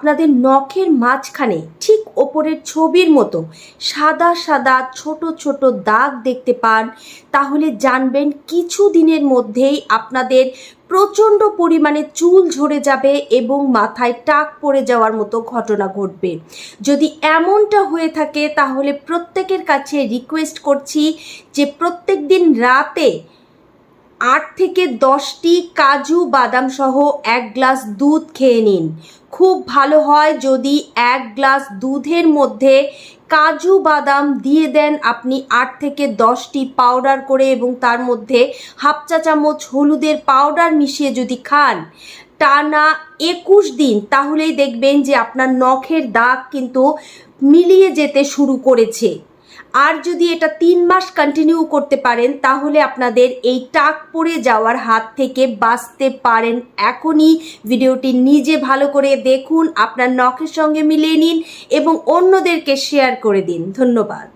আপনাদের নখের মাঝখানে ঠিক ওপরের ছবির মতো সাদা সাদা ছোট ছোট দাগ দেখতে পান, তাহলে জানবেন কিছু দিনের মধ্যেই আপনাদের প্রচণ্ড পরিমাণে চুল ঝরে যাবে এবং মাথায় টাক পড়ে যাওয়ার মতো ঘটনা ঘটবে। যদি এমনটা হয়ে থাকে তাহলে প্রত্যেকের কাছে রিকোয়েস্ট করছি যে প্রত্যেক দিন রাতে 8 থেকে 10টি কাজু বাদাম সহ 1 গ্লাস দুধ খেয়ে নিন। খুব ভালো হয় যদি 1 গ্লাস দুধের মধ্যে কাজু বাদাম দিয়ে দেন আপনি 8 থেকে 10টি পাউডার করে, এবং তার মধ্যে হাফ চা চামচ হলুদের পাউডার মিশিয়ে যদি খান টানা 21 দিন, তাহলেই দেখবেন যে আপনার নখের দাগ কিন্তু মিলিয়ে যেতে শুরু করেছে। আর যদি এটা 3 মাস কন্টিনিউ করতে পারেন তাহলে আপনাদের এই টাক পড়ে যাওয়ার হাত থেকে বাঁচতে পারেন। এখনই ভিডিওটি নিজে ভালো করে দেখুন, আপনার নখের সঙ্গে মিলিয়ে নিন এবং অন্যদেরকে শেয়ার করে দিন। ধন্যবাদ।